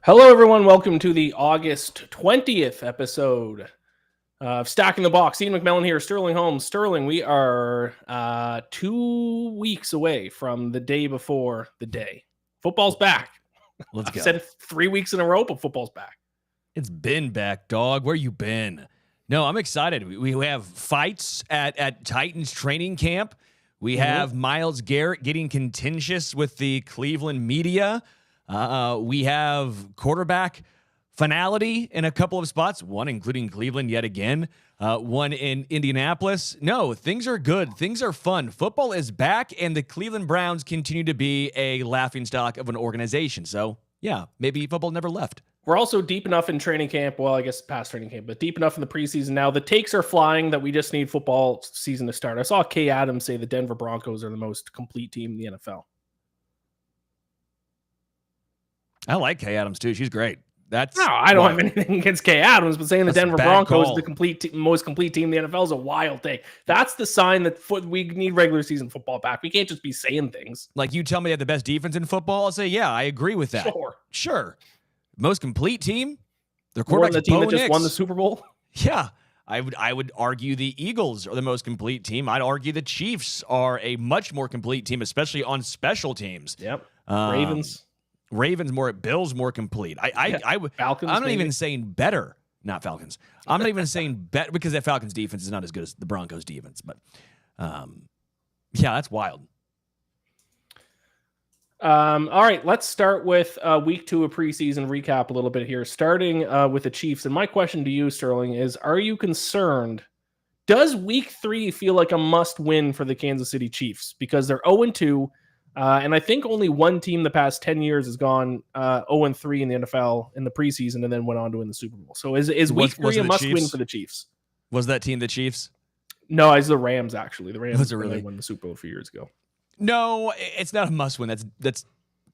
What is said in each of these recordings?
Hello, everyone. Welcome to the August 20th episode of Stacking the Box. Iain MacMillan here, Sterling Holmes. Sterling, we are 2 weeks away from the day before the day. Football's back. Let's go. I've said it 3 weeks in a row, but football's back. It's been back, dog. Where you been? No, I'm excited. We have fights at Titans training camp. We have Myles Garrett getting contentious with the Cleveland media. We have quarterback finality in a couple of spots, one including Cleveland yet again, one in Indianapolis. No, things are good. Things are fun. Football is back, and the Cleveland Browns continue to be a laughingstock of an organization. So, yeah, maybe football never left. We're also deep enough in training camp. Well, I guess past training camp, but deep enough in the preseason now. The takes are flying that we just need football season to start. I saw Kay Adams say the Denver Broncos are the most complete team in the NFL. I like Kay Adams, too. She's great. I don't have anything against Kay Adams, but saying the Denver Broncos are the most complete team in the NFL is a wild take. That's the sign that we need regular season football back. We can't just be saying things. Like, you tell me they have the best defense in football, I'll say, yeah, I agree with that. Sure. Most complete team? Their quarterback's the team that just won the Super Bowl? Yeah. I would argue the Eagles are the most complete team. I'd argue the Chiefs are a much more complete team, especially on special teams. Yep. Ravens Bills more complete. Falcons. I'm not even saying better. Not Falcons. I'm not even saying better because that Falcons defense is not as good as the Broncos defense. But yeah, that's wild. All right, let's start with week 2 of preseason recap a little bit here, starting with the Chiefs. And my question to you, Sterling, is: are you concerned? Does week 3 feel like a must-win for the Kansas City Chiefs because they're 0-2? And I think only one team the past 10 years has gone 0-3 in the NFL in the preseason and then went on to win the Super Bowl. So is week 3 a must-win for the Chiefs? Was that team the Chiefs? No, it's the Rams, actually. The Rams really won the Super Bowl a few years ago. No, it's not a must-win. That's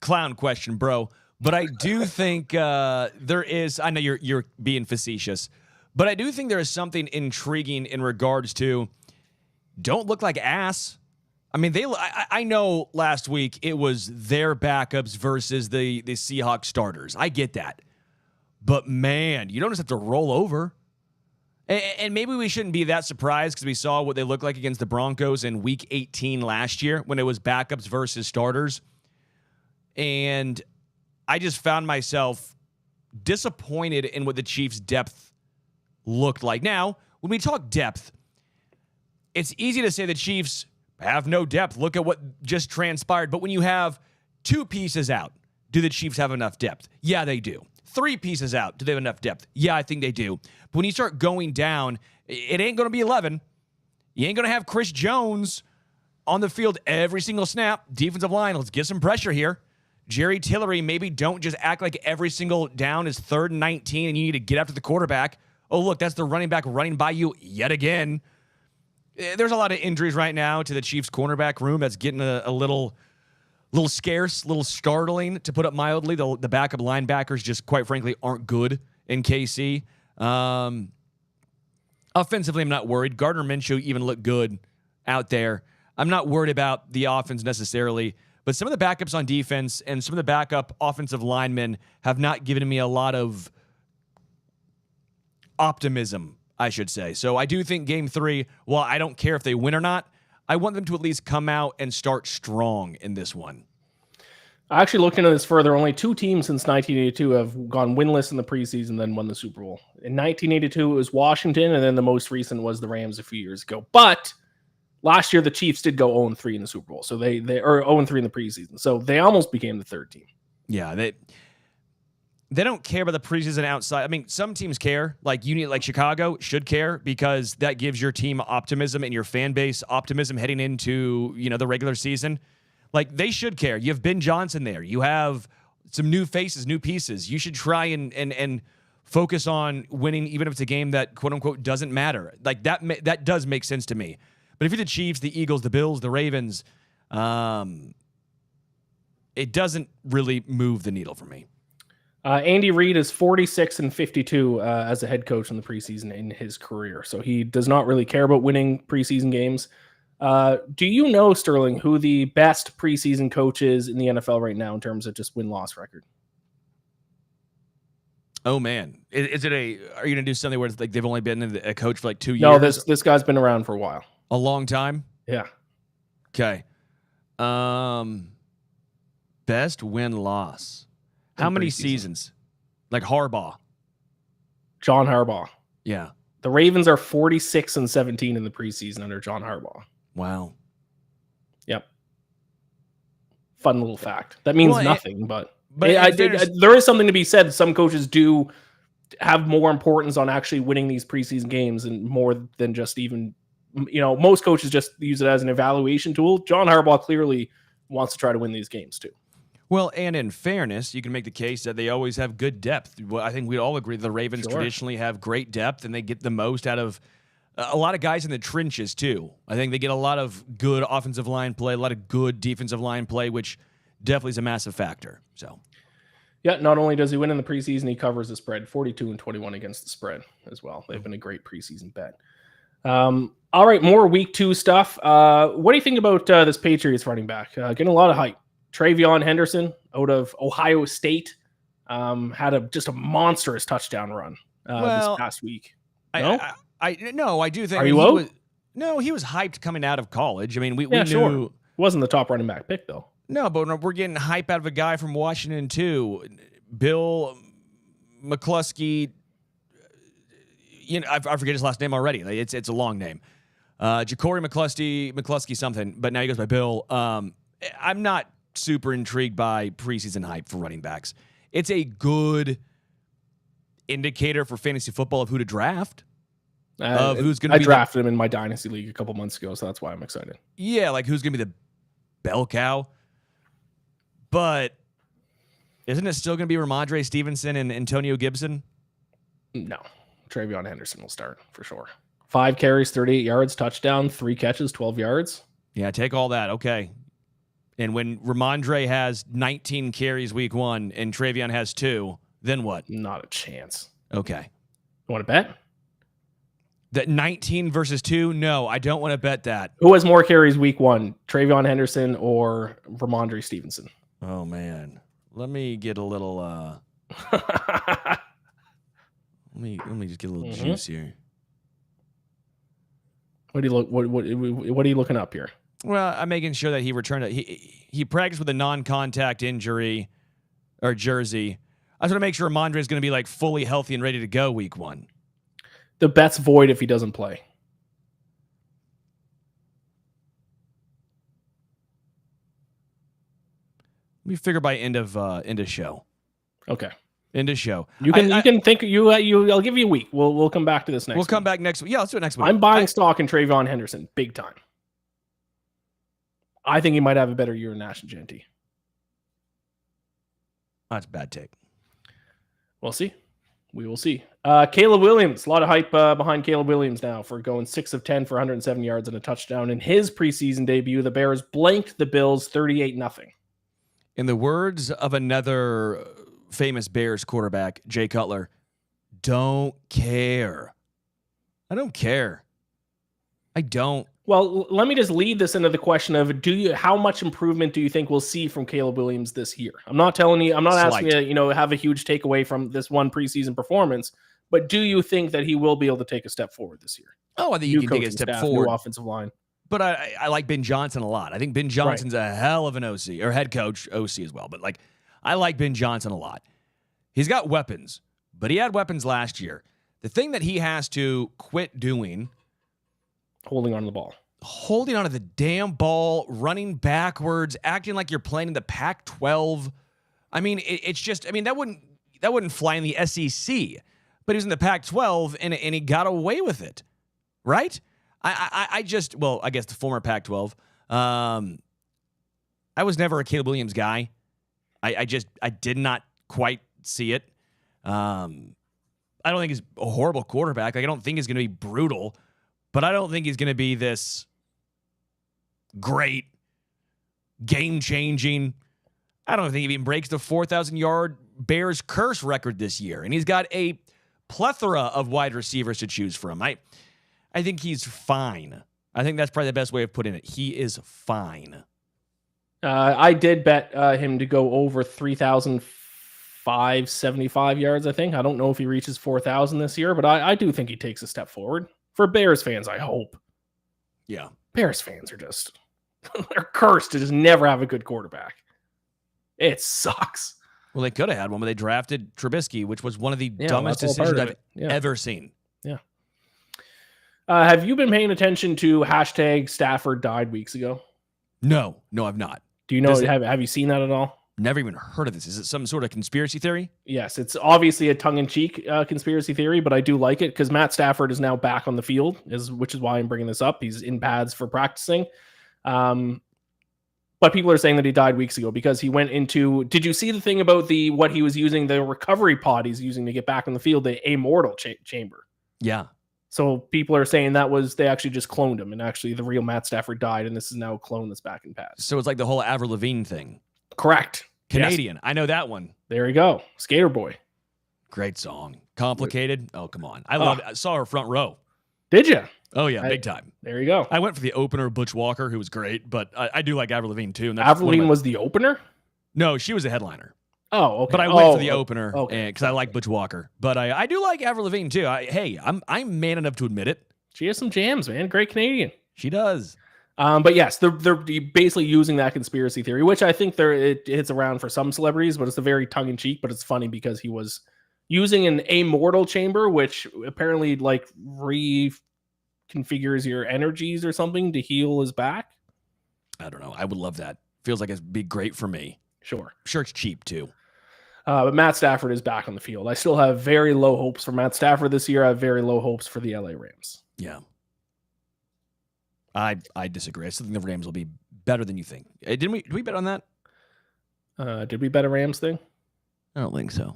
clown question, bro. But I do think there is – I know you're being facetious, but I do think there is something intriguing in regards to don't look like ass. I mean, I know last week it was their backups versus the Seahawks starters. I get that. But, man, you don't just have to roll over. And maybe we shouldn't be that surprised because we saw what they looked like against the Broncos in Week 18 last year when it was backups versus starters. And I just found myself disappointed in what the Chiefs' depth looked like. Now, when we talk depth, it's easy to say the Chiefs have no depth. Look at what just transpired. But when you have 2 pieces out, do the Chiefs have enough depth? Yeah, they do. 3 pieces out, do they have enough depth? Yeah, I think they do. But when you start going down, it ain't going to be 11. You ain't going to have Chris Jones on the field every single snap. Defensive line, let's get some pressure here. Jerry Tillery, maybe don't just act like every single down is 3rd and 19 and you need to get after the quarterback. Oh, look, that's the running back running by you yet again. There's a lot of injuries right now to the Chiefs cornerback room that's getting a little scarce, a little startling, to put it mildly. The backup linebackers just, quite frankly, aren't good in KC. Offensively, I'm not worried. Gardner Minshew even looked good out there. I'm not worried about the offense necessarily, but some of the backups on defense and some of the backup offensive linemen have not given me a lot of optimism, I should say. So I do think Game 3, while I don't care if they win or not, I want them to at least come out and start strong in this one. I actually looked into this further. Only 2 teams since 1982 have gone winless in the preseason and then won the Super Bowl. In 1982, it was Washington, and then the most recent was the Rams a few years ago. But last year, the Chiefs did go 0-3 in the Super Bowl. So they are 0-3 in the preseason. So they almost became the 3rd team. Yeah, they don't care about the preseason outside. I mean, some teams care. Like Chicago should care because that gives your team optimism and your fan base optimism heading into, the regular season. Like, they should care. You have Ben Johnson there. You have some new faces, new pieces. You should try and focus on winning, even if it's a game that, quote unquote, doesn't matter. Like, that does make sense to me. But if you're the Chiefs, the Eagles, the Bills, the Ravens, it doesn't really move the needle for me. Andy Reid is 46-52 as a head coach in the preseason in his career. So he does not really care about winning preseason games. Do you know, Sterling, who the best preseason coach is in the NFL right now in terms of just win-loss record? Oh man, is it a? Are you gonna do something where it's like they've only been a coach for like 2 years? No, this guy's been around for a while. A long time. Yeah. Okay. Best win-loss. How many seasons? Like Harbaugh. John Harbaugh. Yeah. The Ravens are 46-17 in the preseason under John Harbaugh. Wow. Yep. Fun little fact. That means nothing, but there is something to be said. Some coaches do have more importance on actually winning these preseason games and more than just even, most coaches just use it as an evaluation tool. John Harbaugh clearly wants to try to win these games too. Well, and in fairness, you can make the case that they always have good depth. Well, I think we all agree the Ravens traditionally have great depth, and they get the most out of a lot of guys in the trenches, too. I think they get a lot of good offensive line play, a lot of good defensive line play, which definitely is a massive factor. So, yeah, not only does he win in the preseason, he covers the spread, 42-21 against the spread as well. They've been a great preseason bet. All right, more week 2 stuff. What do you think about this Patriots running back? Getting a lot of hype. TreVeyon Henderson out of Ohio State had just a monstrous touchdown run this past week. No? I do think. Are you out? He was hyped coming out of college. I mean, we knew. Sure. Wasn't the top running back pick, though. No, but we're getting hype out of a guy from Washington, too. Bill McCluskey. I forget his last name already. It's a long name. Jacory McCluskey something, but now he goes by Bill. I'm not super intrigued by preseason hype for running backs. It's a good indicator for fantasy football of who to draft. Of who's going to be. I drafted him in my dynasty league a couple months ago, so that's why I'm excited. Yeah, like who's going to be the bell cow. But isn't it still going to be Ramondre Stevenson and Antonio Gibson? No. TreVeyon Henderson will start for sure. 5 carries, 38 yards, touchdown, 3 catches, 12 yards. Yeah, take all that. Okay. And when Ramondre has 19 carries week 1 and TreVeyon has 2, then what? Not a chance. Okay. You want to bet? That 19 versus 2? No, I don't want to bet that. Who has more carries week 1, TreVeyon Henderson or Ramondre Stevenson? Oh, man. Let me get a little... Let me just get a little juice here. What are you looking up here? Well, I'm making sure that he returned it. He practiced with a non-contact injury or jersey. I just want to make sure Ramondre is going to be like fully healthy and ready to go week 1. The bet's void if he doesn't play. Let me figure by end of show. Okay. End of show. You can think I'll give you a week. We'll come back to this next week. We'll come back next week. Yeah, let's do it next week. I'm buying stock in TreVeyon Henderson big time. I think he might have a better year than Nash and Genty. That's a bad take. We'll see. We will see. Caleb Williams. A lot of hype behind Caleb Williams now for going 6 of 10 for 107 yards and a touchdown. In his preseason debut, the Bears blanked the Bills 38-0. In the words of another famous Bears quarterback, Jay Cutler, don't care. I don't care. I don't. Well, let me just lead this into the question of how much improvement do you think we'll see from Caleb Williams this year? I'm not telling you, I'm not asking you to, have a huge takeaway from this one preseason performance, but do you think that he will be able to take a step forward this year? Oh, I think he can take a step forward. New offensive line. But I like Ben Johnson a lot. I think Ben Johnson's a hell of an OC, or head coach, OC as well. But I like Ben Johnson a lot. He's got weapons, but he had weapons last year. The thing that he has to quit doing... Holding on to the ball. Holding on to the damn ball, running backwards, acting like you're playing in the Pac-12. I mean, it's just... I mean, that wouldn't fly in the SEC. But he was in the Pac-12, and he got away with it. Right? I guess the former Pac-12. I was never a Caleb Williams guy. I did not quite see it. I don't think he's a horrible quarterback. I don't think he's going to be brutal, but I don't think he's going to be this great, game-changing. I don't think he even breaks the 4,000-yard Bears curse record this year, and he's got a plethora of wide receivers to choose from. I think he's fine. I think that's probably the best way of putting it. He is fine. I did bet him to go over 3,500 575 yards, I think. I don't know if he reaches 4,000 this year, but I do think he takes a step forward. For Bears fans, I hope. Yeah. Bears fans are just, they're cursed to just never have a good quarterback. It sucks. Well, they could have had one, but they drafted Trubisky, which was one of the dumbest decisions I've ever seen. Yeah. Have you been paying attention to hashtag Stafford died weeks ago? No, I've not. Do you know, have you seen that at all? Never even heard of this. Is it some sort of conspiracy theory? Yes, it's obviously a tongue-in-cheek conspiracy theory, but I do like it because Matt Stafford is now back on the field, which is why I'm bringing this up. He's in pads for practicing. But people are saying that he died weeks ago because he went into... Did you see the thing about what he was using, the recovery pod he's using to get back on the field, the immortal chamber? Yeah. So people are saying they actually just cloned him, and actually the real Matt Stafford died, and this is now a clone that's back in pads. So it's like the whole Avril Lavigne thing. Correct. Canadian. Yes. I know that one. There you go. Skater Boy. Great song. Complicated. Oh, come on. I saw her front row. Did you? Oh, yeah. Big time. There you go. I went for the opener, Butch Walker, who was great, but I do like Avril Lavigne, too. And Avril Lavigne was the opener? No, she was a headliner. Oh, okay. But I went for the opener because I like Butch Walker. But I do like Avril Lavigne, too. I'm man enough to admit it. She has some jams, man. Great Canadian. She does. But yes, they're basically using that conspiracy theory, which I think it hits around for some celebrities, but it's a very tongue-in-cheek, but it's funny because he was using an immortal chamber, which apparently like reconfigures your energies or something to heal his back. I don't know. I would love that. Feels like it'd be great for me. Sure. Sure, it's cheap too. But Matt Stafford is back on the field. I still have very low hopes for Matt Stafford this year. I have very low hopes for the LA Rams. Yeah. I disagree. I still think the Rams will be better than you think. Did we bet on that? Did we bet a Rams thing? I don't think so.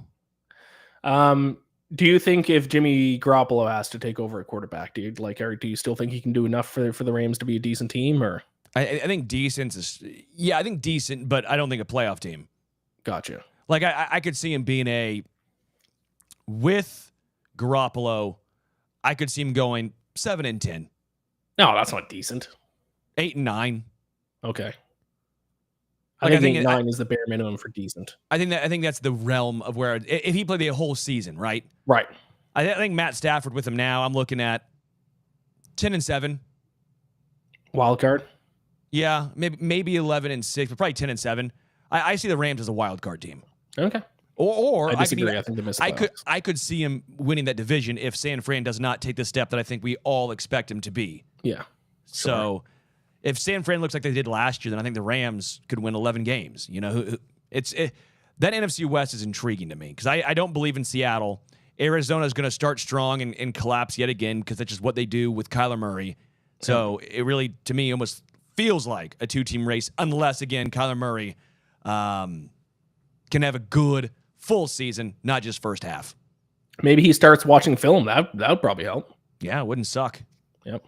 Do you think if Jimmy Garoppolo has to take over at quarterback, do you still think he can do enough for the Rams to be a decent team? Or I think decent is I think decent, but I don't think a playoff team. Gotcha. Like I could see him being with Garoppolo, I could see him going 7-10. No, that's not decent. 8-9. Okay. I think 8-9 is the bare minimum for decent. I think that's the realm of where if he played the whole season, right? Right. I think Matt Stafford with him now, I'm looking at 10-7. Wild card. Yeah, maybe 11-6, but probably 10-7. I see the Rams as a wild card team. Okay. Or I disagree. I think they missed the playoffs. I could see him winning that division if San Fran does not take the step that I think we all expect him to be. Yeah. Sure. So if San Fran looks like they did last year, then I think the Rams could win 11 games. You know, that NFC West is intriguing to me because I don't believe in Seattle. Arizona is going to start strong and collapse yet again because that's just what they do with Kyler Murray. So it really, to me, almost feels like a two-team race unless, again, Kyler Murray can have a good full season, not just first half. Maybe he starts watching film. That would probably help. Yeah, it wouldn't suck. Yep.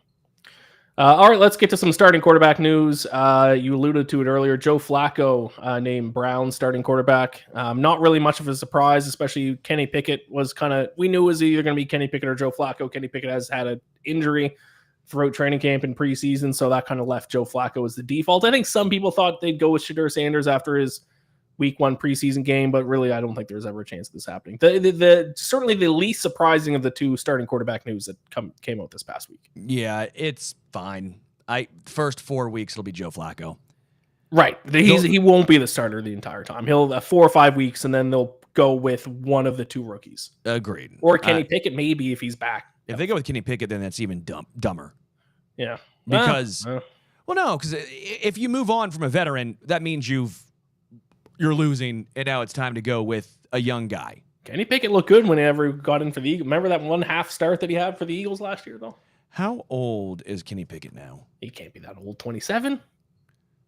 All right, let's get to some starting quarterback news. You alluded to it earlier. Joe Flacco named Browns starting quarterback. Not really much of a surprise, especially Kenny Pickett was we knew it was either going to be Kenny Pickett or Joe Flacco. Kenny Pickett has had an injury throughout training camp and preseason, so that kind of left Joe Flacco as the default. I think some people thought they'd go with Shedeur Sanders after his week 1 preseason game, but really I don't think there's ever a chance of this happening. Certainly the least surprising of the two starting quarterback news that came out this past week. Yeah, it's fine. First 4 weeks it'll be Joe Flacco. Right. He won't be the starter the entire time. He'll have 4 or 5 weeks and then they'll go with one of the two rookies. Agreed. Or Kenny Pickett maybe if he's back. If they go with Kenny Pickett, then that's even dumber. Yeah. Because if you move on from a veteran, that means you're losing, and now it's time to go with a young guy. Kenny Pickett looked good whenever he got in for the Eagles. Remember that 1/2 start that he had for the Eagles last year, though? How old is Kenny Pickett now? He can't be that old. 27?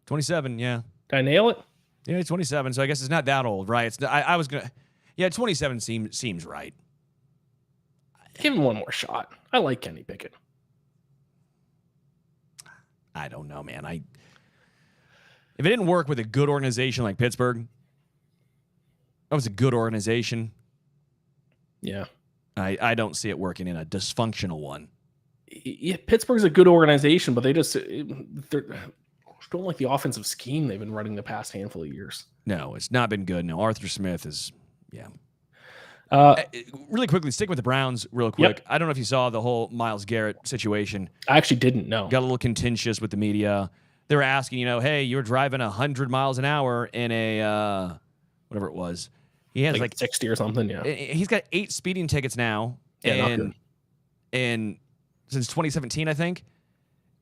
27, yeah. Did I nail it? Yeah, he's 27, so I guess it's not that old, right? I was going to... Yeah, 27 seems right. Give him one more shot. I like Kenny Pickett. I don't know, man. If it didn't work with a good organization like Pittsburgh, that was a good organization. Yeah. I don't see it working in a dysfunctional one. Yeah, Pittsburgh's a good organization, but they don't like the offensive scheme they've been running the past handful of years. No, it's not been good. No, Arthur Smith Yeah. Uh, Really quickly, stick with the Browns real quick. Yep. I don't know if you saw the whole Myles Garrett situation. I actually didn't know. Got a little contentious with the media. They were asking, hey, you're driving 100 miles an hour in a whatever it was. He has like 60 or something. Yeah. He's got 8 speeding tickets now, and since 2017, I think.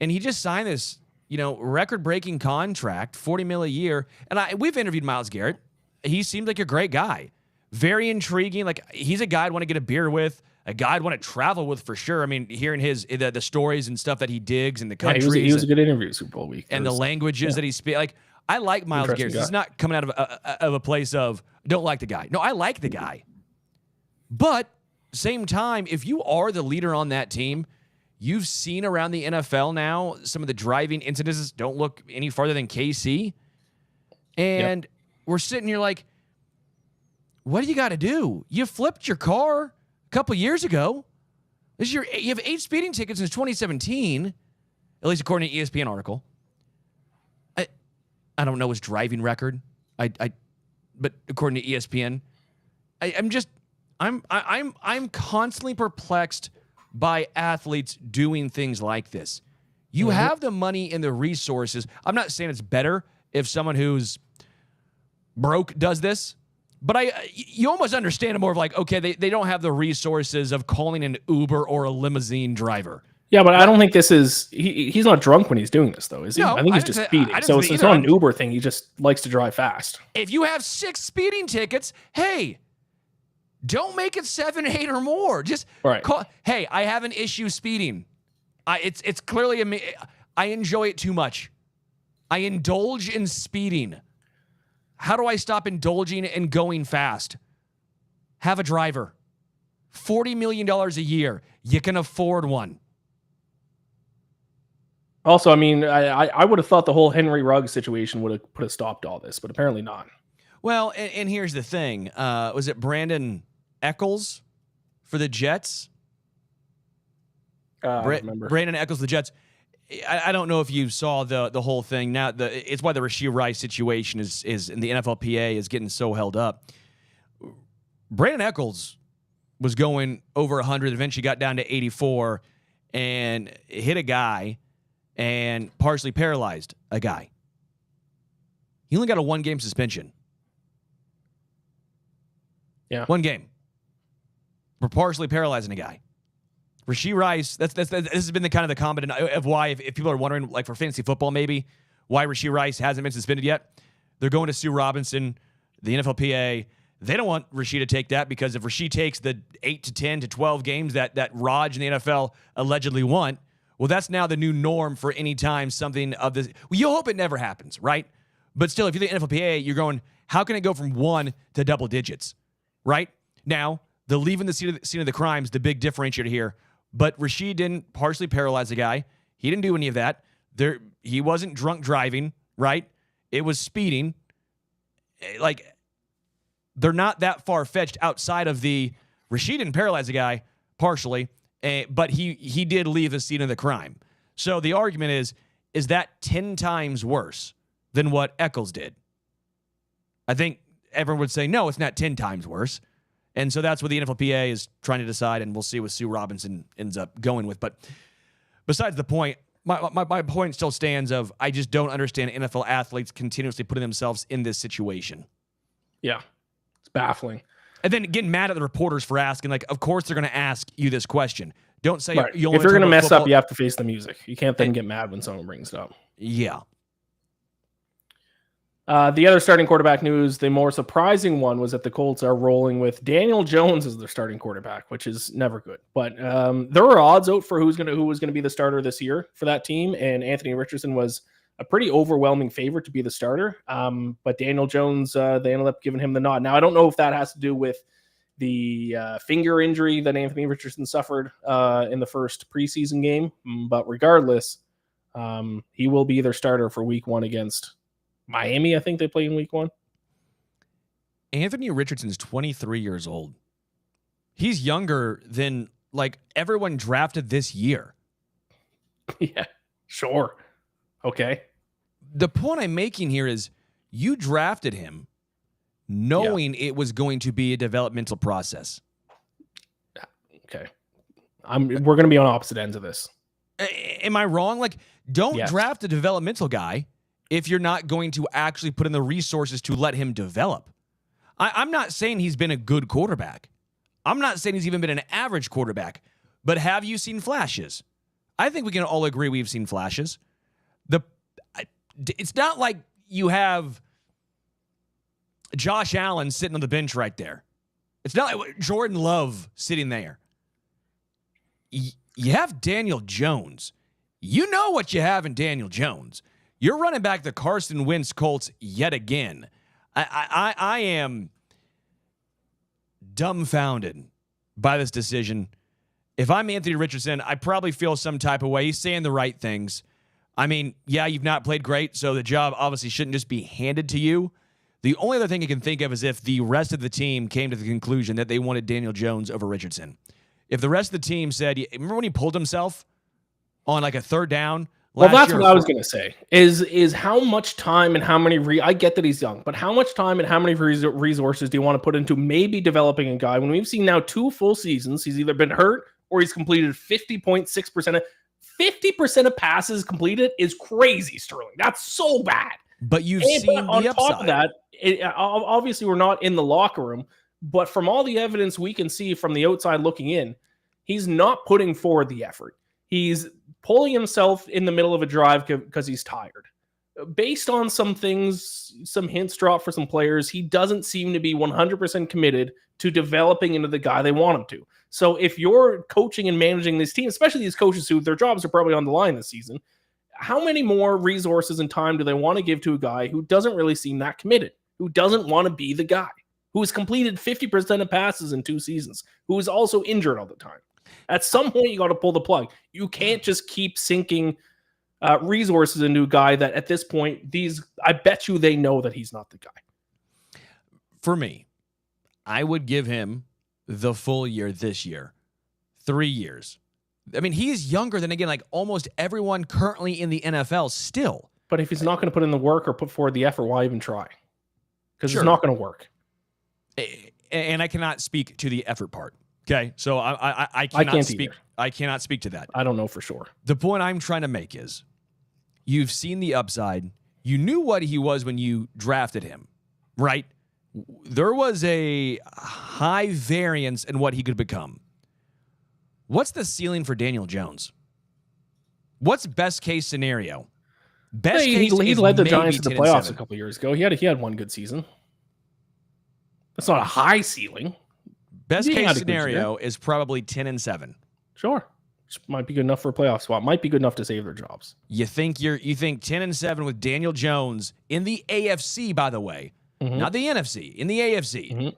And he just signed this, record-breaking contract, $40 million a year. And we've interviewed Myles Garrett. He seemed like a great guy, very intriguing. Like, he's a guy I'd want to get a beer with, a guy I'd want to travel with for sure. I mean, hearing the stories and stuff that he digs in the countries. He was a good interview Super Bowl week. And the languages that he speaks. Like, I like Myles Garrett. He's not coming out of a place of, don't like the guy. No, I like the guy. But, same time, if you are the leader on that team, you've seen around the NFL now some of the driving incidents don't look any farther than KC. And we're sitting here like, what do you got to do? You flipped your car a couple years ago. You have 8 speeding tickets since 2017, at least according to ESPN article. I don't know his driving record. But according to ESPN, I'm constantly perplexed by athletes doing things like this. You have the money and the resources. I'm not saying it's better if someone who's broke does this, but you almost understand it more of like, okay, they don't have the resources of calling an Uber or a limousine driver. Yeah, but I don't think this is... He's not drunk when he's doing this, though, is he? No, I think he's just speeding. So it's not an Uber thing. He just likes to drive fast. If you have 6 speeding tickets, hey... don't make it 7, 8, or more. Just call. Hey, I have an issue speeding. It's clearly I enjoy it too much. I indulge in speeding. How do I stop indulging and going fast? Have a driver. $40 million a year. You can afford one. Also, I mean, I would have thought the whole Henry Ruggs situation would have put a stop to all this, but apparently not. Well, and here's the thing. Was it Brandon Eccles for the Jets? I remember. Brandon Eccles, the Jets. I don't know if you saw the whole thing. Now, it's why the Rashee Rice situation is in the NFLPA is getting so held up. Brandon Eccles was going over 100, eventually got down to 84, and hit a guy and partially paralyzed a guy. He only got a 1-game suspension. Yeah. 1 game. For partially paralyzing a guy. Rashee Rice, this has been the kind of the comment of why, if people are wondering, like for fantasy football maybe, why Rashee Rice hasn't been suspended yet. They're going to Sue Robinson, the NFLPA. They don't want Rashee to take that because if Rashee takes the 8 to 10 to 12 games that Raj and the NFL allegedly want, well, that's now the new norm for any time something of this. Well, you hope it never happens, right? But still, if you're the NFLPA, you're going, how can it go from 1 to double digits, right? Now, the leaving the scene of the crime is the big differentiator here. But Rashee didn't partially paralyze the guy. He didn't do any of that. He wasn't drunk driving, right? It was speeding. Like, they're not that far-fetched outside of the Rashee didn't paralyze the guy partially, but he did leave the scene of the crime. So the argument is that 10 times worse than what Eccles did? I think everyone would say, no, it's not 10 times worse. And so that's what the NFLPA is trying to decide, and we'll see what Sue Robinson ends up going with. But besides the point, my point still stands of I just don't understand NFL athletes continuously putting themselves in this situation. Yeah, it's baffling. And then getting mad at the reporters for asking, like, of course they're going to ask you this question. Don't say if you're going to mess up, you have to face the music. You can't then get mad when someone brings it up. Yeah. The other starting quarterback news, the more surprising one, was that the Colts are rolling with Daniel Jones as their starting quarterback, which is never good. But there were odds out for who was going to be the starter this year for that team, and Anthony Richardson was a pretty overwhelming favorite to be the starter. But Daniel Jones, they ended up giving him the nod. Now, I don't know if that has to do with the finger injury that Anthony Richardson suffered in the first preseason game, but regardless, he will be their starter for Week 1 against Miami. I think they play in Week 1. Anthony Richardson's 23 years old. He's younger than like everyone drafted this year. Yeah, sure. Okay. The point I'm making here is you drafted him knowing it was going to be a developmental process. Okay. We're going to be on opposite ends of this. Am I wrong? Like, don't draft a developmental guy if you're not going to actually put in the resources to let him develop. I'm not saying he's been a good quarterback. I'm not saying he's even been an average quarterback. But have you seen flashes? I think we can all agree we've seen flashes. It's not like you have Josh Allen sitting on the bench right there. It's not like Jordan Love sitting there. You have Daniel Jones. You know what you have in Daniel Jones. You're running back the Carson Wentz Colts yet again. I am dumbfounded by this decision. If I'm Anthony Richardson, I probably feel some type of way. He's saying the right things. I mean, yeah, you've not played great, so the job obviously shouldn't just be handed to you. The only other thing I can think of is if the rest of the team came to the conclusion that they wanted Daniel Jones over Richardson. If the rest of the team said, remember when he pulled himself on like a third down? Well, that's what I was going to say, is how much time and how many I get that he's young, but how much time and how many resources do you want to put into maybe developing a guy when we've seen now 2 full seasons, he's either been hurt or he's completed 50.6%. 50% of passes completed is crazy, Sterling. That's so bad. But you've seen on the upside. top of that, obviously we're not in the locker room, but from all the evidence we can see from the outside looking in, he's not putting forward the effort. He's pulling himself in the middle of a drive because he's tired. Based on some things, some hints dropped for some players, he doesn't seem to be 100% committed to developing into the guy they want him to. So if you're coaching and managing this team, especially these coaches who their jobs are probably on the line this season, how many more resources and time do they want to give to a guy who doesn't really seem that committed, who doesn't want to be the guy, who has completed 50% of passes in 2 seasons, who is also injured all the time? At some point, you got to pull the plug. You can't just keep sinking resources into a guy that at this point, I bet you they know that he's not the guy. For me, I would give him the full year this year. 3 years. I mean, he's younger than, again, like almost everyone currently in the NFL still. But if he's not going to put in the work or put forward the effort, why even try? Because it's not going to work. And I cannot speak to the effort part. Okay, so I cannot speak. Either. I cannot speak to that. I don't know for sure. The point I'm trying to make is, you've seen the upside. You knew what he was when you drafted him, right? There was a high variance in what he could become. What's the ceiling for Daniel Jones? What's best case scenario? Best case he led the Giants to the playoffs 10-7. a couple years ago. He had one good season. That's not a high ceiling. Best case scenario is probably 10-7. Sure. Which might be good enough for a playoff spot. Might be good enough to save their jobs. You think 10-7 with Daniel Jones in the AFC, by the way, not the NFC, in the AFC.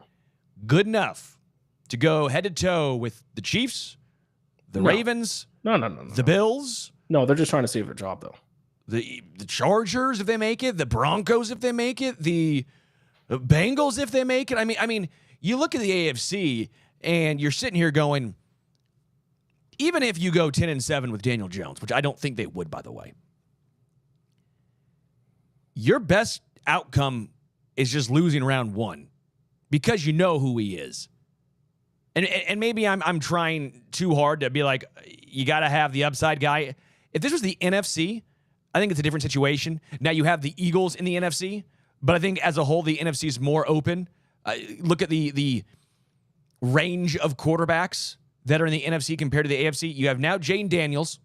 Good enough to go head to toe with the Chiefs, the Ravens, the Bills. No, they're just trying to save their job, though. The Chargers, if they make it, the Broncos, if they make it, the Bengals, if they make it. I mean, you look at the AFC and you're sitting here going, even if you go 10-7 with Daniel Jones, which I don't think they would, by the way, your best outcome is just losing round 1 because you know who he is. And maybe I'm trying too hard to be like, you got to have the upside guy. If this was the NFC, I think it's a different situation. Now you have the Eagles in the NFC, but I think as a whole, the NFC is more open. Look at the range of quarterbacks that are in the NFC compared to the AFC. You have now Jayden Daniels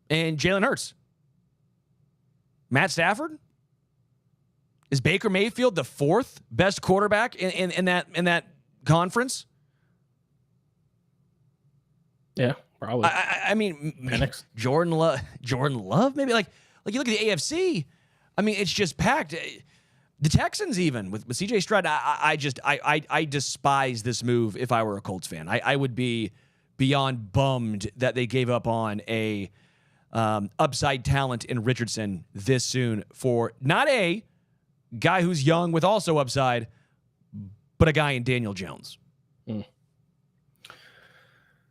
and Jalen Hurts. Matt Stafford? Is Baker Mayfield the 4th best quarterback in that conference? Yeah, probably. I mean, Jordan Love, maybe like you look at the AFC. I mean, it's just packed. The Texans, even with CJ Stroud, I despise this move. If I were a Colts fan, I would be beyond bummed that they gave up on a upside talent in Richardson this soon for not a guy who's young with also upside, but a guy in Daniel Jones.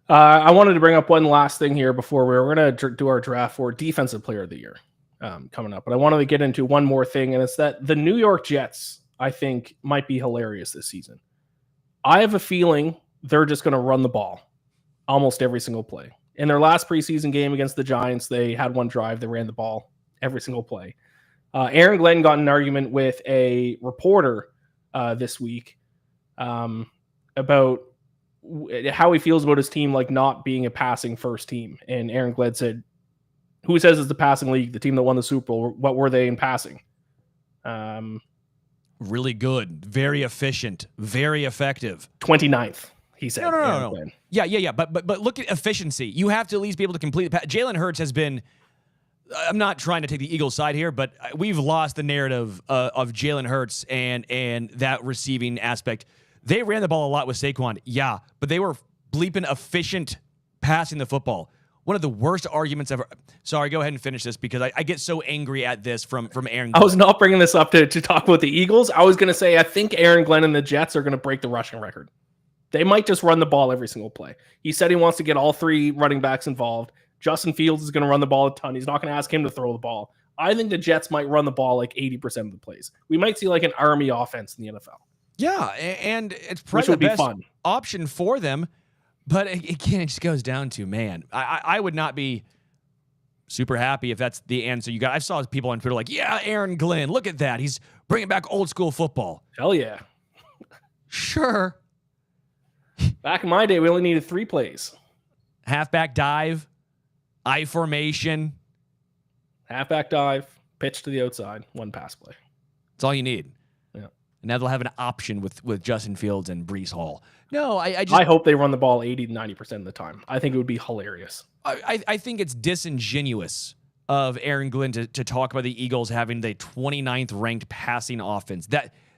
I wanted to bring up one last thing here before we're going to do our draft for Defensive Player of the Year coming up. But I wanted to get into one more thing, and it's that the New York Jets, I think might be hilarious this season. I have a feeling they're just going to run the ball almost every single play. In their last preseason game against the Giants, they had one drive. They ran the ball every single play. Aaron Glenn got in an argument with a reporter this week about how he feels about his team like not being a passing first team. And Aaron Glenn said, who says it's the passing league, the team that won the Super Bowl? What were they in passing? Really good, very efficient, very effective. 29th, he said. No. Yeah. But look at efficiency. You have to at least be able to complete the pass. Jalen Hurts has been. I'm not trying to take the Eagles' side here, but we've lost the narrative of Jalen Hurts and that receiving aspect. They ran the ball a lot with Saquon, yeah, but they were bleeping efficient passing the football. One of the worst arguments ever. Sorry, go ahead and finish this because I get so angry at this from Aaron Glenn. I was not bringing this up to talk about the Eagles. I was going to say I think Aaron Glenn and the Jets are going to break the rushing record. They might just run the ball every single play. He said he wants to get all three running backs involved. Justin Fields is going to run the ball a ton. He's not going to ask him to throw the ball. I think the Jets might run the ball like 80% of the plays. We might see like an army offense in the NFL. Yeah, and it's probably the best option for them. But again, it just goes down to, man, I would not be super happy if that's the answer you got. I saw people on Twitter like, yeah, Aaron Glenn, look at that. He's bringing back old school football. Hell yeah. Sure. Back in my day, we only needed 3 plays. Halfback dive, I formation. Halfback dive, pitch to the outside, 1 pass play. That's all you need. Yeah. And now they'll have an option with Justin Fields and Breece Hall. No, I hope they run the ball 80 to 90% of the time. I think it would be hilarious. I think it's disingenuous of Aaron Glenn to talk about the Eagles having the 29th ranked passing offense.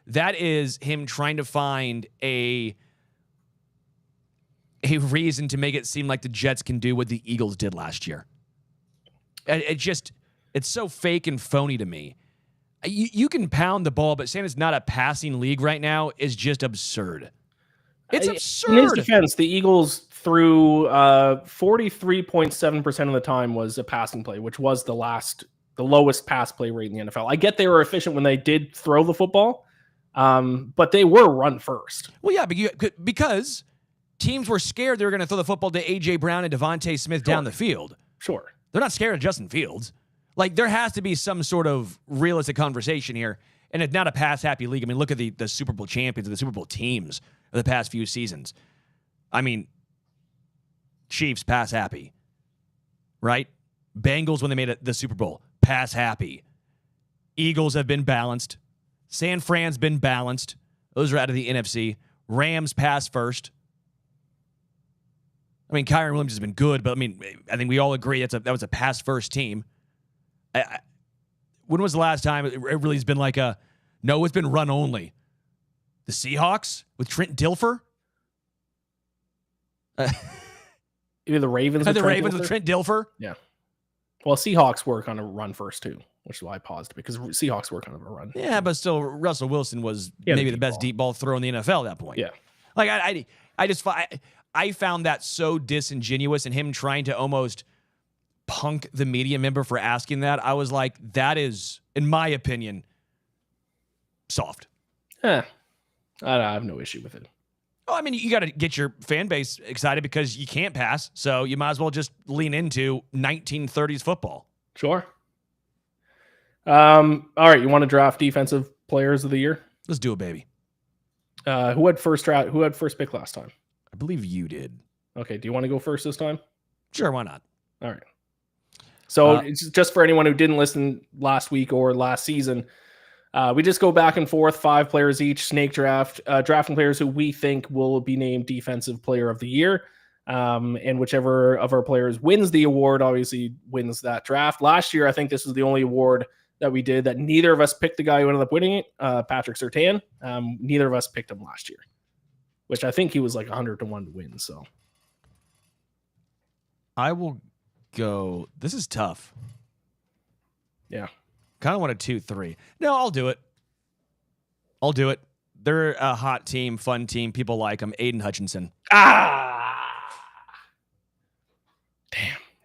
That is him trying to find a reason to make it seem like the Jets can do what the Eagles did last year. It's so fake and phony to me. You can pound the ball, but saying it's not a passing league right now is just absurd. It's absurd. In his defense, the Eagles threw 43.7% of the time was a passing play, which was the lowest pass play rate in the NFL. I get they were efficient when they did throw the football, but they were run first. Well, yeah, because teams were scared they were going to throw the football to A.J. Brown and Devontae Smith down the field. Sure. They're not scared of Justin Fields. Like, there has to be some sort of realistic conversation here, and it's not a pass-happy league. I mean, look at the Super Bowl champions, the Super Bowl teams of the past few seasons. I mean, Chiefs, pass-happy, right? Bengals, when they made the Super Bowl, pass-happy. Eagles have been balanced. San Fran's been balanced. Those are out of the NFC. Rams, pass-first. I mean, Kyron Williams has been good, but I mean, I think we all agree that was a pass-first team. When was the last time it really has been like it's been run only? The Seahawks with Trent Dilfer? Either the Ravens with Trent Dilfer? Yeah. Well, Seahawks were kind of run first too, which is why I paused, because Seahawks were kind of a run. Yeah, but still, Russell Wilson was maybe the best deep ball thrower in the NFL at that point. Yeah. Like, I found that so disingenuous, and him trying to almost punk the media member for asking that. I was like, that is, in my opinion, soft. I have no issue with it. Well, I mean, you got to get your fan base excited because you can't pass, so you might as well just lean into 1930s football. Sure. All right, you want to draft defensive players of the year? Let's do it, baby. Who had first pick last time? I believe you did. Okay, do you want to go first this time? Sure, why not? All right. So it's just for anyone who didn't listen last week or last season, we just go back and forth, 5 players each, snake draft, drafting players who we think will be named Defensive Player of the Year. And whichever of our players wins the award, obviously wins that draft. Last year, I think this was the only award that we did that neither of us picked the guy who ended up winning it, Patrick Surtain. Neither of us picked him last year, which I think he was like 100 to 1 to win. So I will go. This is tough. Yeah. Kind of want a 2-3. No, I'll do it. They're a hot team, fun team. People like them. Aiden Hutchinson. Damn.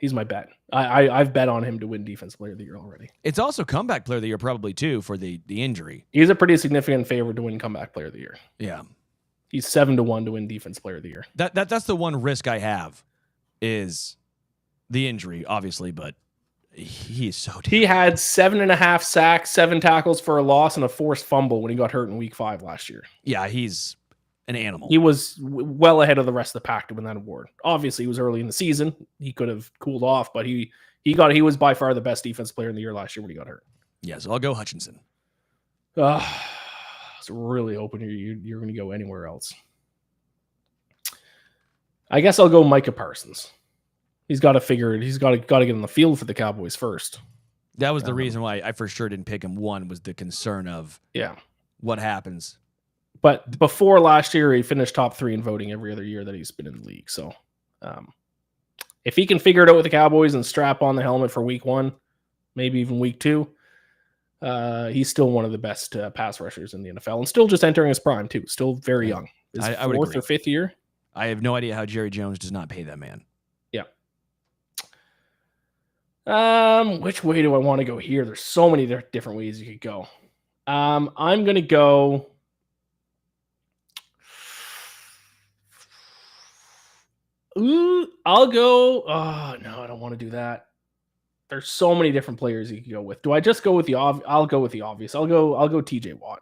He's my bet. I've bet on him to win Defensive Player of the Year already. It's also Comeback Player of the Year probably too for the injury. He's a pretty significant favorite to win Comeback Player of the Year. Yeah. He's 7-1 to win Defensive Player of the Year. That's the one risk I have is the injury, obviously, but he's so damn He had 7.5 sacks, 7 tackles for a loss, and a forced fumble when he got hurt in Week 5 last year. Yeah, he's an animal. He was well ahead of the rest of the pack to win that award. Obviously, he was early in the season. He could have cooled off, but he was by far the best defensive player in the year last year when he got hurt. Yeah, so I'll go Hutchinson. I was really hoping you're going to go anywhere else. I guess I'll go Micah Parsons. He's got to figure it. He's got to get on the field for the Cowboys first. That was the reason why I for sure didn't pick him. One was the concern of what happens. But before last year, he finished top 3 in voting every other year that he's been in the league. So if he can figure it out with the Cowboys and strap on the helmet for Week 1, maybe even Week 2, he's still one of the best pass rushers in the NFL and still just entering his prime too. Still very young. His I would 4th agree. or 5th year. I have no idea how Jerry Jones does not pay that man. Yeah. Which way do I want to go here? There's so many different ways you could go. I'm going to go. I'll go. Oh, no, I don't want to do that. There's so many different players you can go with. Do I just go with the obvious? I'll go with the obvious. I'll go TJ Watt.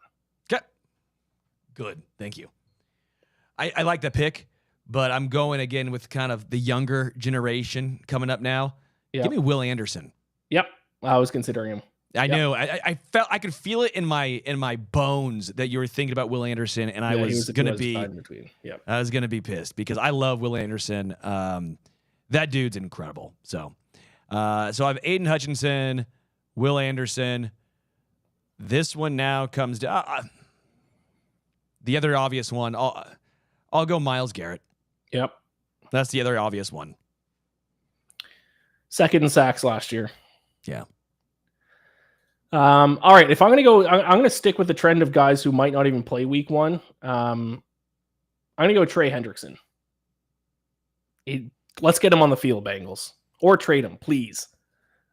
Okay. Good. Thank you. I like the pick, but I'm going again with kind of the younger generation coming up now. Yep. Give me Will Anderson. Yep. I was considering him. I know. I felt I could feel it in my bones that you were thinking about Will Anderson, and I was gonna be I was gonna be pissed because I love Will Anderson. That dude's incredible. So I have Aiden Hutchinson, Will Anderson. This one now comes to the other obvious one. I'll go Myles Garrett. Yep. That's the other obvious one. 2nd in sacks last year. Yeah. All right. If I'm going to go, I'm going to stick with the trend of guys who might not even play Week 1. I'm going to go TreVeyon Henderson. Let's get him on the field, Bengals, or trade him, please.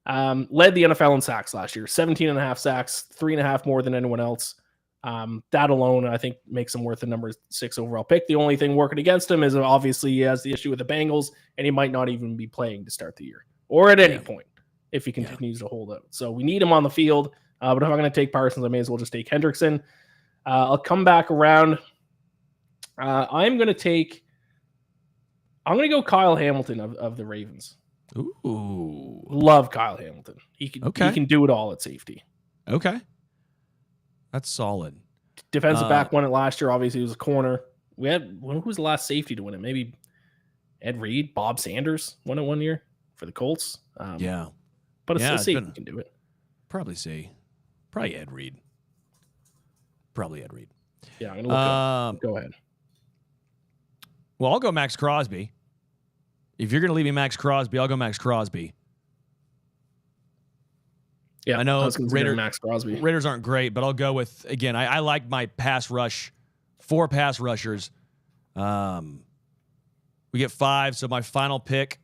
Led the NFL in sacks last year, 17.5 sacks, 3.5 more than anyone else. That alone, I think, makes him worth the number 6 overall pick. The only thing working against him is obviously he has the issue with the Bengals, and he might not even be playing to start the year or at any point if he continues to hold out. So we need him on the field. But if I'm going to take Parsons, I may as well just take Hendrickson. I'll come back around. I'm going to go Kyle Hamilton of the Ravens. Ooh. Love Kyle Hamilton. He can do it all at safety. Okay. That's solid. Defensive back won it last year. Obviously, he was a corner. Who was the last safety to win it? Maybe Ed Reed, Bob Sanders won it one year for the Colts. But a safety can do it. Probably Ed Reed. Yeah, I'm gonna look go ahead. Well, I'll go Max Crosby. If you're going to leave me Max Crosby, I'll go Max Crosby. Yeah, I know Max Crosby. Raiders aren't great, but I'll go with, again, I like my pass rush, 4 pass rushers. We get 5, so my final pick.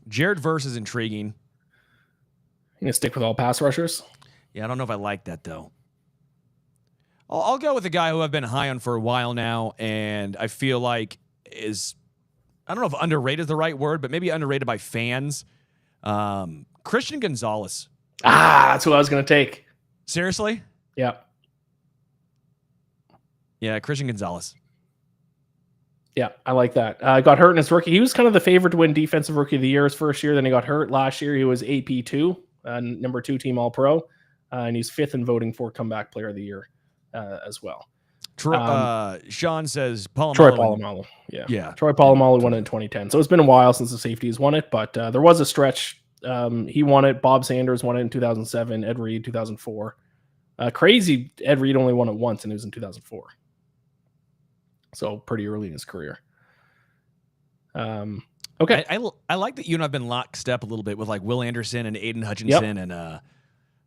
Jared Verse is intriguing. You gonna stick with all pass rushers? Yeah, I don't know if I like that, though. I'll go with a guy who I've been high on for a while now, and I feel like is, I don't know if underrated is the right word, but maybe underrated by fans. Christian Gonzalez. That's who I was going to take. Seriously? Yeah. Yeah, Christian Gonzalez. Yeah, I like that. Got hurt in his rookie. He was kind of the favorite to win Defensive Rookie of the Year his first year. Then he got hurt. Last year, he was AP2, number 2 team All-Pro, and he's 5th in voting for Comeback Player of the Year as well. Sean says Polamalu. Troy Polamalu. Yeah. Troy Polamalu won it in 2010. So it's been a while since the safety has won it, but there was a stretch. He won it. Bob Sanders won it in 2007. Ed Reed, 2004. Crazy. Ed Reed only won it once, and it was in 2004. So pretty early in his career. Okay. I like that you and I've been lockstep a little bit with like Will Anderson and Aiden Hutchinson and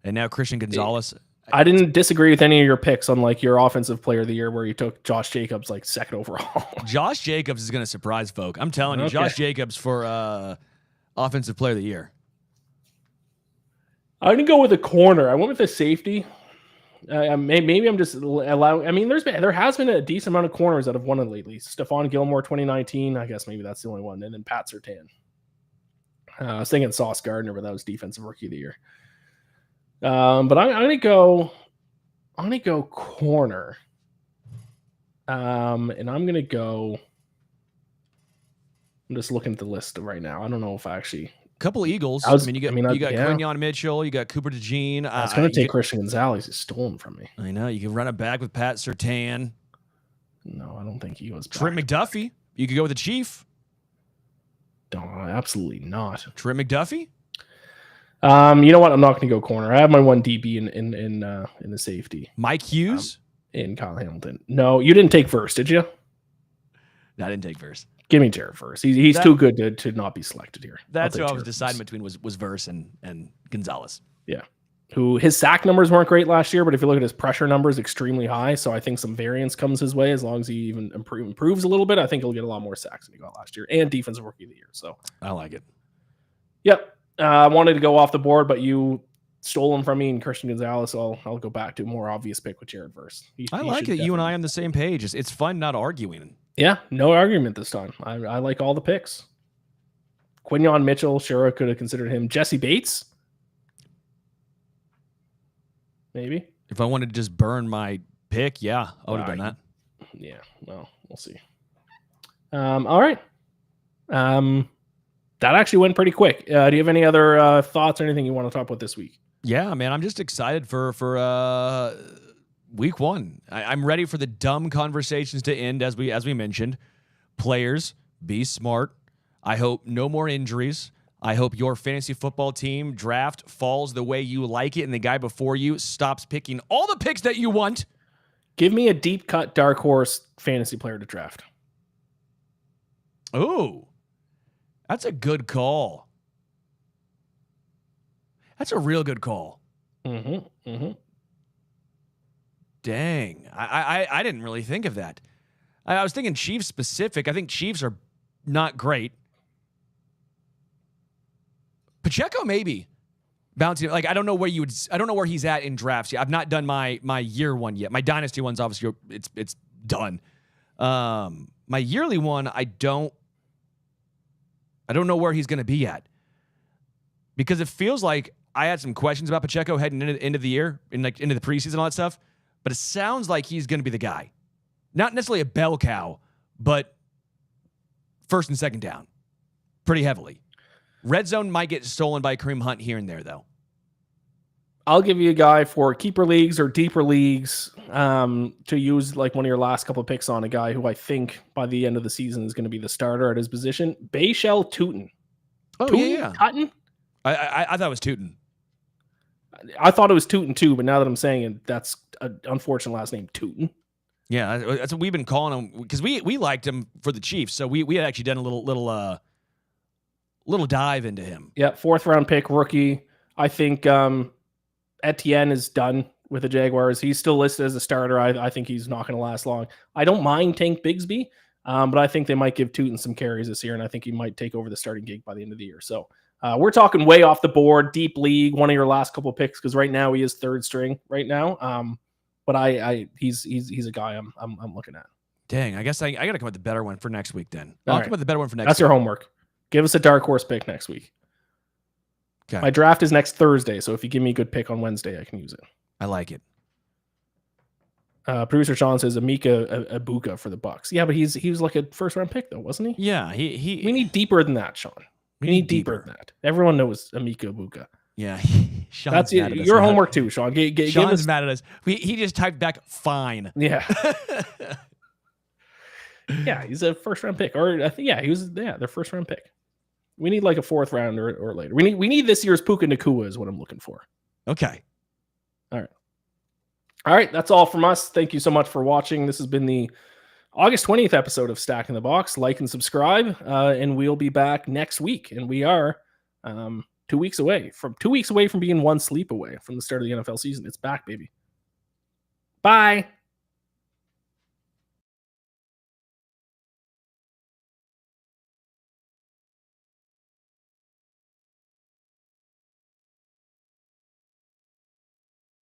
now Christian Gonzalez. I didn't disagree with any of your picks, unlike your offensive player of the year where you took Josh Jacobs like second overall. Josh Jacobs is going to surprise folk. I'm telling you, Okay. Josh Jacobs for offensive player of the year. I'm going to go with a corner. I went with a safety. Maybe I'm just allowing. I mean, there has been a decent amount of corners that have won it lately. Stephon Gilmore, 2019. I guess maybe that's the only one. And then Pat Surtain. I was thinking Sauce Gardner, but that was defensive rookie of the year. But I'm gonna go corner. And I'm gonna go. I'm just looking at the list right now. I don't know if I actually. Couple Eagles. You got yeah. Quinyon Mitchell. You got Cooper DeJean. I was going to take Christian Gonzalez. He's stolen from me. I know. You can run it back with Pat Surtain. No, I don't think he was. Trent McDuffie. You could go with the Chief. No, absolutely not. Trent McDuffie. You know what? I'm not going to go corner. I have my one DB in the safety. Mike Hughes. In Kyle Hamilton. No, you didn't take Verse, did you? No, I didn't take Verse. Give me Jared Verse. He's too good to not be selected here. That's who I was deciding between was Verse and Gonzalez. Yeah. Who his sack numbers weren't great last year, but if you look at his pressure numbers, extremely high. So I think some variance comes his way as long as he even improves a little bit. I think he'll get a lot more sacks than he got last year, and defensive rookie of the year. So I like it. Yep. I wanted to go off the board, but you stole him from me and Christian Gonzalez. So I'll go back to a more obvious pick with Jared Verse. I like it. You and I on the same page. It's fun not arguing. Yeah, no argument this time. I like all the picks. Quinyon Mitchell, sure, I could have considered him. Jesse Bates, maybe. If I wanted to just burn my pick, yeah, I would have done that. Yeah, well, we'll see. All right. That actually went pretty quick. Do you have any other thoughts or anything you want to talk about this week? Yeah, man, I'm just excited for week one. I'm ready for the dumb conversations to end, as we mentioned. Players, be smart. I hope no more injuries. I hope your fantasy football team draft falls the way you like it, and the guy before you stops picking all the picks that you want. Give me a deep cut dark horse fantasy player to draft. Oh, that's a good call. That's a real good call. Dang. I didn't really think of that. I was thinking Chiefs specific. I think Chiefs are not great. Pacheco maybe bouncing. Like I don't know where he's at in drafts yet. I've not done my year one yet. My dynasty one's obviously it's done. My yearly one, I don't know where he's going to be at. Because it feels like I had some questions about Pacheco heading into the year, into the preseason and all that stuff. But it sounds like he's going to be the guy. Not necessarily a bell cow, but first and second down. Pretty heavily. Red zone might get stolen by Kareem Hunt here and there, though. I'll give you a guy for keeper leagues or deeper leagues to use like one of your last couple of picks on, a guy who I think by the end of the season is going to be the starter at his position. Bayshell Tootin. Oh, Tootin? yeah. Tutton? I thought it was Tootin. I thought it was Tootin too, but now that I'm saying it, that's an unfortunate last name, Tootin. Yeah, that's what we've been calling him because we liked him for the Chiefs, so we had actually done a little dive into him. Yeah, 4th round pick, rookie. I think Etienne is done with the Jaguars. He's still listed as a starter. I think he's not going to last long. I don't mind Tank Bigsby, but I think they might give Tootin some carries this year, and I think he might take over the starting gig by the end of the year. So we're talking way off the board, deep league, one of your last couple of picks, because right now he is 3rd string right now. But he's a guy I'm looking at. Dang, I guess I got to come up with the better one for next week then. I'll come up with the better one for next week. That's your homework. Give us a dark horse pick next week. Okay. My draft is next Thursday, so if you give me a good pick on Wednesday, I can use it. I like it. Producer Sean says Emeka Egbuka for the Bucks. Yeah, but he was like a 1st round pick though, wasn't he? Yeah, we need deeper than that, Sean. We need deeper than that. Everyone knows Emeka Egbuka. Yeah, that's your homework too, Sean. Sean's mad at us. He just typed back fine. Yeah. Yeah, he's a 1st round pick, or I think he was their 1st round pick. We need like a 4th round or later. We need this year's Puka Nacua is what I'm looking for. Okay. All right. That's all from us. Thank you so much for watching. This has been the August 20th episode of Stack in the Box. Like and subscribe, and we'll be back next week. And we are 2 weeks away from being one sleep away from the start of the NFL season. It's back, baby. Bye.